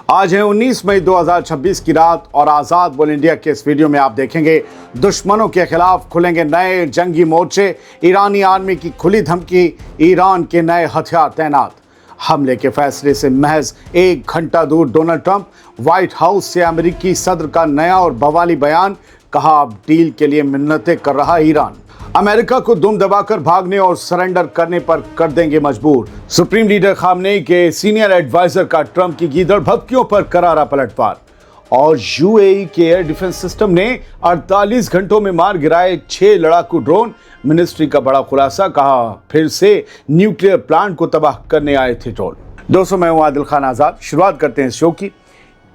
आज है 19 मई 2026 की रात और आज़ाद बोल इंडिया के इस वीडियो में आप देखेंगे दुश्मनों के खिलाफ खुलेंगे नए जंगी मोर्चे, ईरानी आर्मी की खुली धमकी, ईरान के नए हथियार तैनात। हमले के फैसले से महज एक घंटा दूर डोनाल्ड ट्रंप, व्हाइट हाउस से अमेरिकी सदर का नया और बवाली बयान, कहा अब डील के लिए मिन्नतें कर रहा ईरान। अमेरिका को दुम दबाकर भागने और सरेंडर करने पर कर देंगे मजबूर। सुप्रीम लीडर खामनेई के सीनियर एडवाइजर का ट्रंप की गीदड़ भभकियों पर करारा पलटवार। और यूएई के एयर डिफेंस सिस्टम ने 48 घंटों में मार गिराए 6 लड़ाकू ड्रोन। मिनिस्ट्री का बड़ा खुलासा, कहा फिर से न्यूक्लियर प्लांट को तबाह करने आए थे ड्रोन। दोस्तों, मैं हूं आदिल खान आज़ाद। शुरुआत करते हैं इस शो की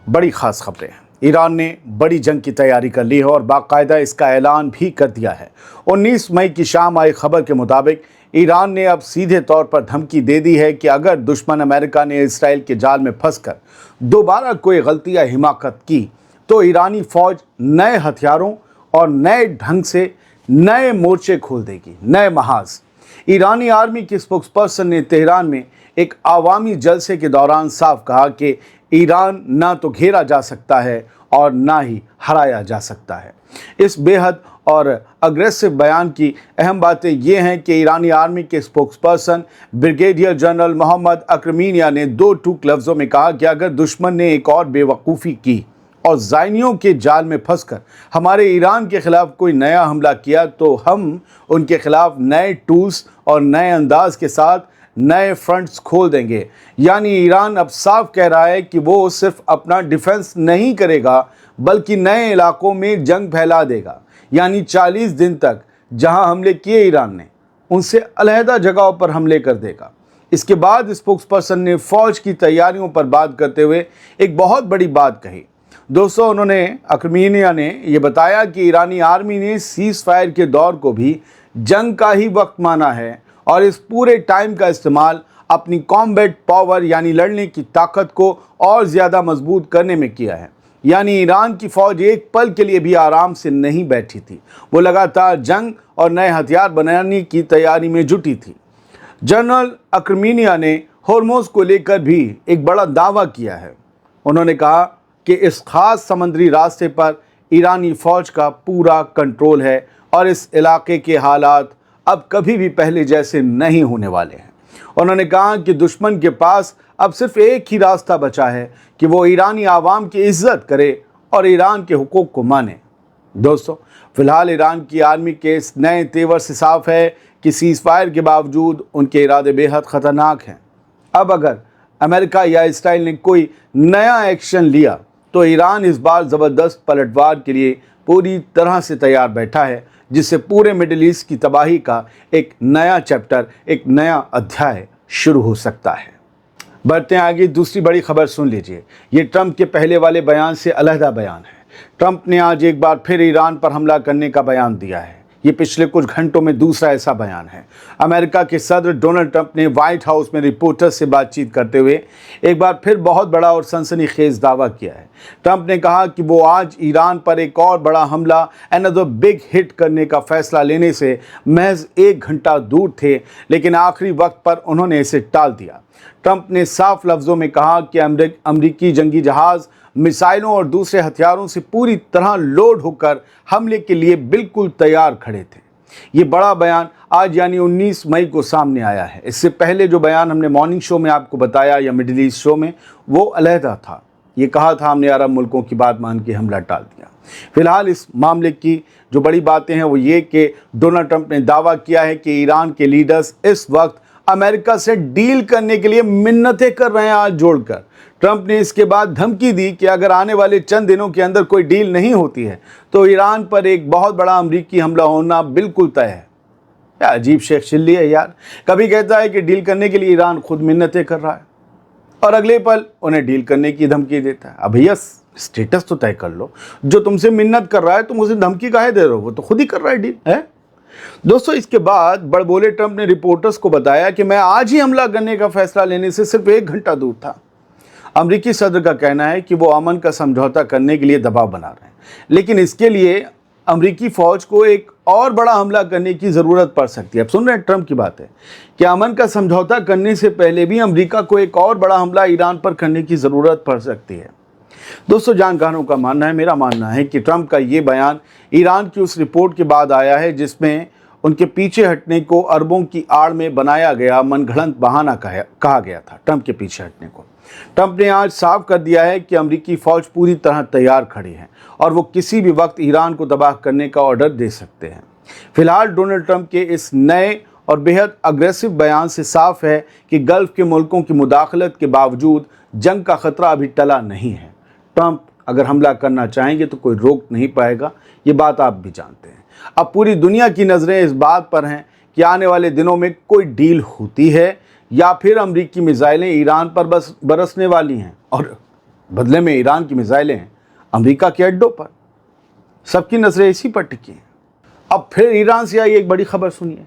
बड़ी खास खबरें। ईरान ने बड़ी जंग की तैयारी कर ली है और बाकायदा इसका ऐलान भी कर दिया है। 19 मई की शाम आई खबर के मुताबिक ईरान ने अब सीधे तौर पर धमकी दे दी है कि अगर दुश्मन अमेरिका ने इसराइल के जाल में फंसकर दोबारा कोई गलती या हिमाकत की तो ईरानी फौज नए हथियारों और नए ढंग से नए मोर्चे खोल देगी, नए महाज। ईरानी आर्मी के स्पोक्सपर्सन ने तेहरान में एक आवामी जलसे के दौरान साफ कहा कि ईरान ना तो घेरा जा सकता है और ना ही हराया जा सकता है। इस बेहद और अग्रेसिव बयान की अहम बातें ये हैं कि ईरानी आर्मी के स्पोक्सपर्सन ब्रिगेडियर जनरल मोहम्मद अक्रमीनिया ने 2 टूक लफ्ज़ों में कहा कि अगर दुश्मन ने एक और बेवकूफ़ी की और ज़ायनियों के जाल में फंसकर हमारे ईरान के ख़िलाफ़ कोई नया हमला किया तो हम उनके ख़िलाफ़ नए टूल्स और नए अंदाज के साथ नए फ्रंट्स खोल देंगे। यानी ईरान अब साफ कह रहा है कि वो सिर्फ अपना डिफेंस नहीं करेगा बल्कि नए इलाकों में जंग फैला देगा। यानी 40 दिन तक जहां हमले किए ईरान ने, उनसे अलहदा जगहों पर हमले कर देगा। इसके बाद स्पोक्सपर्सन ने फौज की तैयारियों पर बात करते हुए एक बहुत बड़ी बात कही। दोस्तों, उन्होंने अक्रमीनिया ने यह बताया कि ईरानी आर्मी ने सीज फायर के दौर को भी जंग का ही वक्त माना है और इस पूरे टाइम का इस्तेमाल अपनी कॉम्बैट पावर यानी लड़ने की ताकत को और ज़्यादा मजबूत करने में किया है। यानी ईरान की फ़ौज एक पल के लिए भी आराम से नहीं बैठी थी, वो लगातार जंग और नए हथियार बनाने की तैयारी में जुटी थी। जनरल अक्रमीनिया ने होर्मुज़ को लेकर भी एक बड़ा दावा किया है। उन्होंने कहा कि इस खास समुद्री रास्ते पर ईरानी फ़ौज का पूरा कंट्रोल है और इस इलाके के हालात अब कभी भी पहले जैसे नहीं होने वाले हैं। उन्होंने कहा कि दुश्मन के पास अब सिर्फ एक ही रास्ता बचा है कि वो ईरानी आवाम की इज्जत करे और ईरान के हुकूक को माने। दोस्तों, फिलहाल ईरान की आर्मी के इस नए तेवर से साफ है कि सीज फायर के बावजूद उनके इरादे बेहद ख़तरनाक हैं। अब अगर अमेरिका या इसराइल ने कोई नया एक्शन लिया तो ईरान इस बार ज़बरदस्त पलटवार के लिए पूरी तरह से तैयार बैठा है, जिससे पूरे मिडिल ईस्ट की तबाही का एक नया चैप्टर, एक नया अध्याय शुरू हो सकता है। बढ़ते हैं आगे, दूसरी बड़ी खबर सुन लीजिए। ये ट्रंप के पहले वाले बयान से अलहदा बयान है। ट्रंप ने आज एक बार फिर ईरान पर हमला करने का बयान दिया है। ये पिछले कुछ घंटों में दूसरा ऐसा बयान है। अमेरिका के सदर डोनाल्ड ट्रंप ने व्हाइट हाउस में रिपोर्टर्स से बातचीत करते हुए एक बार फिर बहुत बड़ा और सनसनीखेज दावा किया है। ट्रंप ने कहा कि वो आज ईरान पर एक और बड़ा हमला, अनदर बिग हिट करने का फैसला लेने से महज 1 घंटा दूर थे, लेकिन आखिरी वक्त पर उन्होंने इसे टाल दिया। ट्रंप ने साफ लफ्ज़ों में कहा कि अमरीकी जंगी जहाज़ मिसाइलों और दूसरे हथियारों से पूरी तरह लोड होकर हमले के लिए बिल्कुल तैयार खड़े थे। ये बड़ा बयान आज यानी 19 मई को सामने आया है। इससे पहले जो बयान हमने मॉर्निंग शो में आपको बताया या मिडिल ईस्ट शो में, वो अलहदा था। ये कहा था हमने अरब मुल्कों की बात मान के हमला टाल दिया। फिलहाल इस मामले की जो बड़ी बातें हैं वो ये कि डोनाल्ड ट्रंप ने दावा किया है कि ईरान के लीडर्स इस वक्त अमेरिका से डील करने के लिए मिन्नतें कर रहे हैं हाथ जोड़कर। ट्रंप ने इसके बाद धमकी दी कि अगर आने वाले चंद दिनों के अंदर कोई डील नहीं होती है तो ईरान पर एक बहुत बड़ा अमेरिकी हमला होना बिल्कुल तय है। क्या अजीब शेख चिल्ली है यार। कभी कहता है कि डील करने के लिए ईरान खुद मिन्नतें कर रहा है और अगले पल उन्हें डील करने की धमकी देता है। अब भैया स्टेटस तो तय कर लो। जो तुमसे मिन्नत कर रहा है तुम उसे धमकी काहे दे रहे हो? वो तो खुद ही कर रहा है डील है। दोस्तों, इसके बाद बड़बोले ट्रंप ने रिपोर्टर्स को बताया कि मैं आज ही हमला करने का फैसला लेने से सिर्फ 1 घंटा दूर था। अमेरिकी सदर का कहना है कि वो अमन का समझौता करने के लिए दबाव बना रहे हैं, लेकिन इसके लिए अमरीकी फ़ौज को एक और बड़ा हमला करने की ज़रूरत पड़ सकती है। अब सुन रहे हैं, ट्रंप की बात है कि अमन का समझौता करने से पहले भी अमरीका को एक और बड़ा हमला ईरान पर करने की ज़रूरत पड़ सकती है। दोस्तों, जानकारों का मानना है, मेरा मानना है कि ट्रंप का ये बयान ईरान की उस रिपोर्ट के बाद आया है जिसमें उनके पीछे हटने को अरबों की आड़ में बनाया गया मनगढ़ंत बहाना कहा गया था। ट्रंप के पीछे हटने को ट्रंप ने आज साफ कर दिया है कि अमरीकी फ़ौज पूरी तरह तैयार खड़ी है और वो किसी भी वक्त ईरान को तबाह करने का ऑर्डर दे सकते हैं। फिलहाल डोनाल्ड ट्रंप के इस नए और बेहद अग्रेसिव बयान से साफ है कि गल्फ़ के मुल्कों की मुदाखलत के बावजूद जंग का ख़तरा अभी टला नहीं है। ट्रंप अगर हमला करना चाहेंगे तो कोई रोक नहीं पाएगा, ये बात आप भी जानते हैं। अब पूरी दुनिया की नज़रें इस बात पर हैं कि आने वाले दिनों में कोई डील होती है या फिर अमरीकी मिसाइलें ईरान पर बस बरसने वाली हैं और बदले में ईरान की मिसाइलें अमरीका के अड्डों पर। सबकी नज़रें इसी पर टिकी हैं। अब फिर ईरान से आई एक बड़ी खबर सुनिए।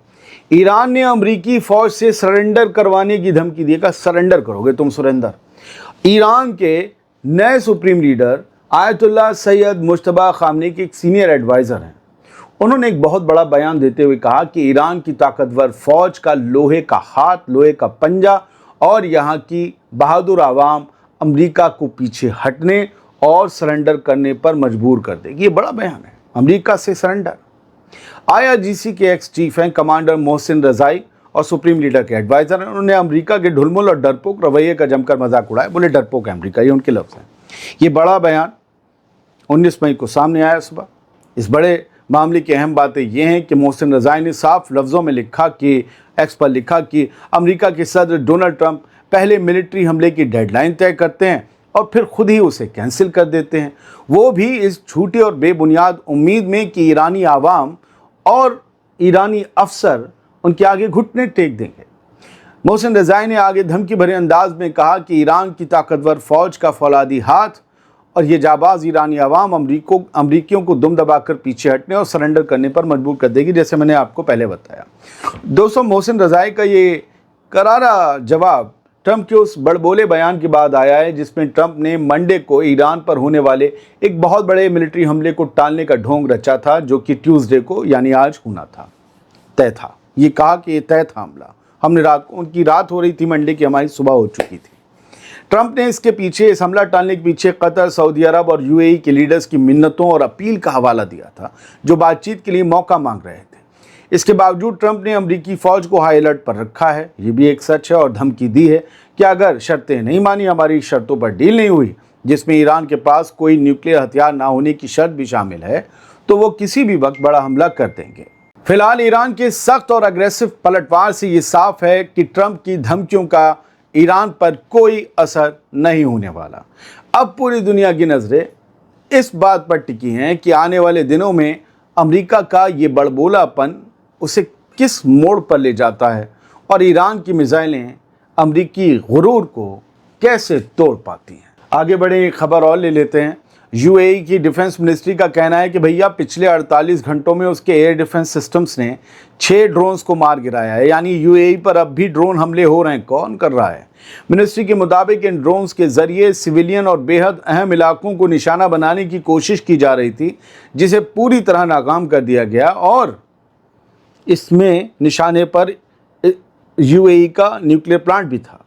ईरान ने अमरीकी फ़ौज से सरेंडर करवाने की धमकी दी। कहा सरेंडर करोगे तुम, सरेंडर। ईरान के नए supreme leader Ayatollah Sayyid Mojtaba Khamenei के एक सीनियर एडवाइज़र हैं। उन्होंने एक बहुत बड़ा बयान देते हुए कहा कि ईरान की ताकतवर फ़ौज का लोहे का हाथ, लोहे का पंजा और यहाँ की बहादुर आवाम अमेरिका को पीछे हटने और सरेंडर करने पर मजबूर कर देगी। ये बड़ा बयान है, अमेरिका से सरेंडर। IRGC के एक्स चीफ हैं कमांडर मोहसिन रज़ाई और सुप्रीम लीडर के एडवाइज़र हैं। उन्होंने अमेरिका के ढुलमुल और डरपोक रवैये का जमकर मजाक उड़ाया। बोले डरपोक है अमेरिका, ये उनके लफ्ज़ हैं। ये बड़ा बयान 19 मई को सामने आया सुबह। इस बड़े मामले की अहम बातें ये हैं कि मोहसिन रज़ाई ने साफ लफ्ज़ों में लिखा कि एक्स पर लिखा कि अमेरिका के सदर डोनाल्ड ट्रंप पहले मिलिट्री हमले की डेडलाइन तय करते हैं और फिर खुद ही उसे कैंसिल कर देते हैं, वो भी इस झूठी और बेबुनियाद उम्मीद में कि ईरानी आवाम और ईरानी अफसर उनके आगे घुटने टेक देंगे। मोहसिन रज़ाई ने आगे धमकी भरे अंदाज में कहा कि ईरान की ताकतवर फ़ौज का फौलादी हाथ और ये जाबाज ईरानी आवाम अमरीकियों को दुम दबाकर पीछे हटने और सरेंडर करने पर मजबूर कर देगी, जैसे मैंने आपको पहले बताया। दोस्तों, मोहसिन रज़ाई का ये करारा जवाब ट्रंप के उस बड़बोले बयान के बाद आया है जिसमें ट्रंप ने मंडे को ईरान पर होने वाले एक बहुत बड़े मिलिट्री हमले को टालने का ढोंग रचा था, जो कि ट्यूसडे को यानी आज होना था, तय था। ये कहा कि ये तय था हमला। हमने उनकी रात हो रही थी मंडे की, हमारी सुबह हो चुकी थी। ट्रंप ने इस हमला टालने के पीछे कतर, सऊदी अरब और UAE के लीडर्स की मिन्नतों और अपील का हवाला दिया था, जो बातचीत के लिए मौका मांग रहे थे। इसके बावजूद ट्रंप ने अमरीकी फ़ौज को हाई अलर्ट पर रखा है, ये भी एक सच है, और धमकी दी है कि अगर शर्तें नहीं मानी, हमारी शर्तों पर डील नहीं हुई, जिसमें ईरान के पास कोई न्यूक्लियर हथियार ना होने की शर्त भी शामिल है, तो वो किसी भी वक्त बड़ा हमला कर देंगे। फिलहाल ईरान के सख्त और अग्रेसिव पलटवार से ये साफ है कि ट्रंप की धमकियों का ईरान पर कोई असर नहीं होने वाला। अब पूरी दुनिया की नज़रें इस बात पर टिकी हैं कि आने वाले दिनों में अमेरिका का ये बड़बोलापन उसे किस मोड़ पर ले जाता है और ईरान की मिसाइलें अमेरिकी गुरूर को कैसे तोड़ पाती हैं। आगे बढ़े, एक खबर और ले लेते हैं। UAE की डिफेंस मिनिस्ट्री का कहना है कि भैया पिछले 48 घंटों में उसके एयर डिफेंस सिस्टम्स ने 6 ड्रोन्स को मार गिराया है, यानी UAE पर अब भी ड्रोन हमले हो रहे हैं। कौन कर रहा है? मिनिस्ट्री के मुताबिक इन ड्रोन्स के जरिए सिविलियन और बेहद अहम इलाकों को निशाना बनाने की कोशिश की जा रही थी, जिसे पूरी तरह नाकाम कर दिया गया, और इसमें निशाने पर UAE का न्यूक्लियर प्लांट भी था।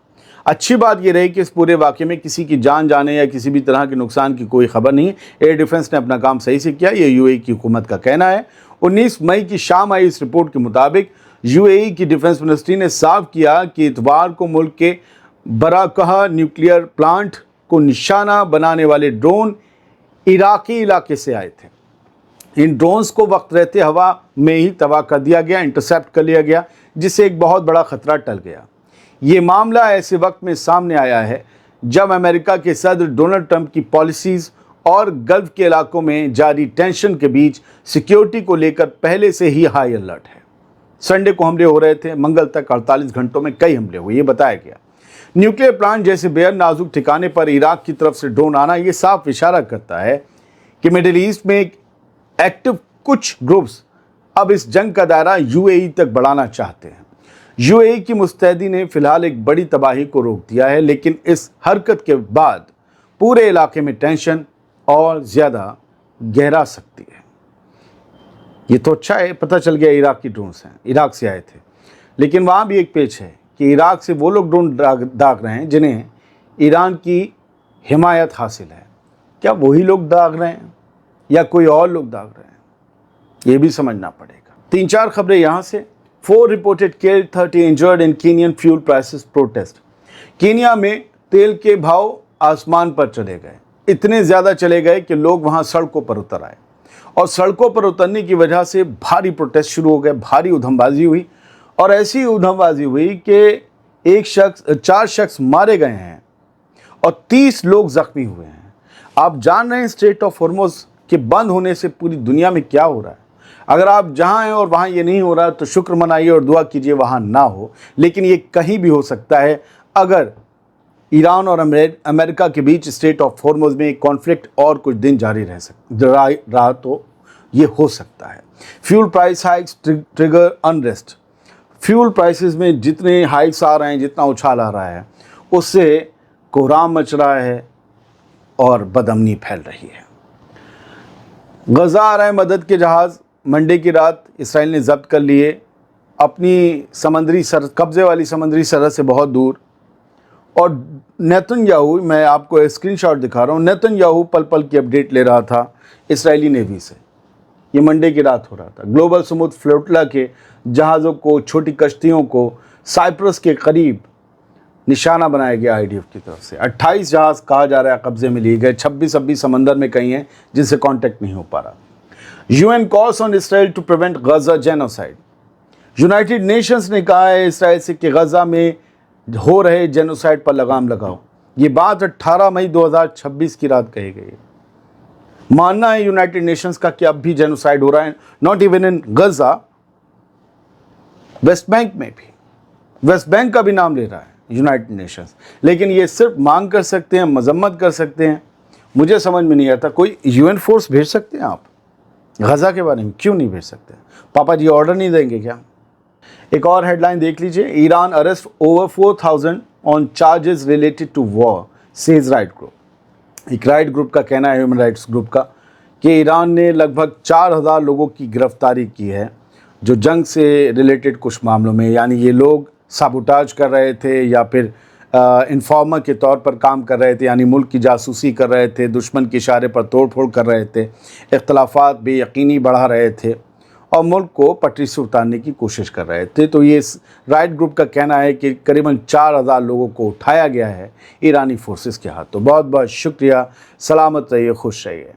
अच्छी बात यह रही कि इस पूरे वाक़े में किसी की जान जाने या किसी भी तरह के नुकसान की कोई खबर नहीं। एयर डिफेंस ने अपना काम सही से किया, ये UAE की हुकूमत का कहना है। 19 मई की शाम आई इस रिपोर्ट के मुताबिक UAE की डिफेंस मिनिस्ट्री ने साफ किया कि इतवार को मुल्क के बराकह न्यूक्लियर प्लांट को निशाना बनाने वाले ड्रोन इराकी इलाके से आए थे। इन ड्रोन्स को वक्त रहते हवा में ही तबाह कर दिया गया, इंटरसेप्ट कर लिया गया, जिससे एक बहुत बड़ा खतरा टल गया। ये मामला ऐसे वक्त में सामने आया है जब अमेरिका के सदर डोनाल्ड ट्रंप की पॉलिसीज़ और गल्फ के इलाकों में जारी टेंशन के बीच सिक्योरिटी को लेकर पहले से ही हाई अलर्ट है। संडे को हमले हो रहे थे, मंगल तक 48 घंटों में कई हमले हुए, ये बताया गया। न्यूक्लियर प्लांट जैसे बेहद नाजुक ठिकाने पर इराक की तरफ से ड्रोन आना ये साफ इशारा करता है कि मिडिल ईस्ट में एक्टिव कुछ ग्रुप्स अब इस जंग का दायरा UAE तक बढ़ाना चाहते हैं। UAE की मुस्तैदी ने फिलहाल एक बड़ी तबाही को रोक दिया है, लेकिन इस हरकत के बाद पूरे इलाके में टेंशन और ज़्यादा गहरा सकती है। ये तो अच्छा है, पता चल गया इराक की ड्रोन्स हैं, इराक से आए थे। लेकिन वहाँ भी एक पेच है कि इराक से वो लोग ड्रोन दाग रहे हैं जिन्हें ईरान की हिमायत हासिल है। क्या वही लोग दाग रहे हैं या कोई और लोग दाग रहे हैं, ये भी समझना पड़ेगा। 3-4 खबरें यहाँ से। 4 reported killed, 30 injured in Kenyan fuel prices protest. Kenya में तेल के भाव आसमान पर चले गए, इतने ज़्यादा चले गए कि लोग वहाँ सड़कों पर उतर आए और सड़कों पर उतरने की वजह से भारी प्रोटेस्ट शुरू हो गए, भारी उधमबाजी हुई और ऐसी उधमबाजी हुई कि 4 शख्स मारे गए हैं और 30 लोग जख्मी हुए हैं। आप जान रहे हैं स्ट्रेट ऑफ हॉर्मुज़ के बंद होने से पूरी दुनिया में क्या हो रहा है। अगर आप जहां हैं और वहां ये नहीं हो रहा तो शुक्र मनाइए और दुआ कीजिए वहां ना हो, लेकिन ये कहीं भी हो सकता है। अगर ईरान और अमेरिका के बीच स्ट्रेट ऑफ हॉर्मुज़ में कॉन्फ्लिक्ट और कुछ दिन जारी रहा तो ये हो सकता है। Fuel price hikes trigger unrest. Fuel prices में जितने हाइक्स आ रहे हैं, जितना उछाल आ रहा है, उससे कोहराम मच रहा है और बदअमनी फैल रही है। गजा आ रहे हैं मदद के जहाज़। मंडे की रात इसराइल ने ज़ब्त कर लिए अपनी समुद्री कब्ज़े वाली समुद्री सरहद से बहुत दूर। और नेतन्याहू, मैं आपको स्क्रीनशॉट दिखा रहा हूँ, नेतन्याहू पल पल की अपडेट ले रहा था इसराइली नेवी से। ये मंडे की रात हो रहा था। ग्लोबल समुद्र फ्लोटला के जहाज़ों को, छोटी कश्तियों को साइप्रस के करीब निशाना बनाया गया आईडीएफ की तरफ से। 28 जहाज़ कहा जा रहा है कब्जे में लिए गए, 26 समंदर में कहीं हैं जिनसे कांटेक्ट नहीं हो पा रहा। UN calls on Israel to prevent Gaza genocide. United Nations ने कहा है इसराइल से कि गजा में हो रहे जेनोसाइड पर लगाम लगाओ। ये बात 18 मई 2026 की रात कही गई है। मानना है यूनाइटेड नेशंस का कि अब भी जेनोसाइड हो रहा है, not even in Gaza, West Bank में भी, वेस्ट बैंक का भी नाम ले रहा है यूनाइटेड नेशंस। लेकिन ये सिर्फ मांग कर सकते हैं, मजम्मत कर सकते हैं। मुझे समझ में नहीं आता, कोई यूएन फोर्स भेज सकते हैं आप गजा के बारे में? क्यों नहीं भेज सकते? पापा जी ऑर्डर नहीं देंगे क्या? एक और हेडलाइन देख लीजिए। Iran arrest over 4000 on charges related to war, says right group. एक राइट ग्रुप का कहना है, ह्यूमन राइट्स ग्रुप का, कि ईरान ने लगभग 4000 लोगों की गिरफ्तारी की है जो जंग से रिलेटेड कुछ मामलों में, यानी ये लोग साबुटाज कर रहे थे या फिर इन्फॉर्मर के तौर पर काम कर रहे थे, यानी मुल्क की जासूसी कर रहे थे, दुश्मन के इशारे पर तोड़फोड़ कर रहे थे, इख्तलाफात बेयकीनी बढ़ा रहे थे और मुल्क को पटरी से उतारने की कोशिश कर रहे थे। तो ये राइट ग्रुप का कहना है कि करीबन 4000 लोगों को उठाया गया है ईरानी फोर्सेस के हाथों। बहुत बहुत शुक्रिया। सलामत रहिए, खुश रहिए।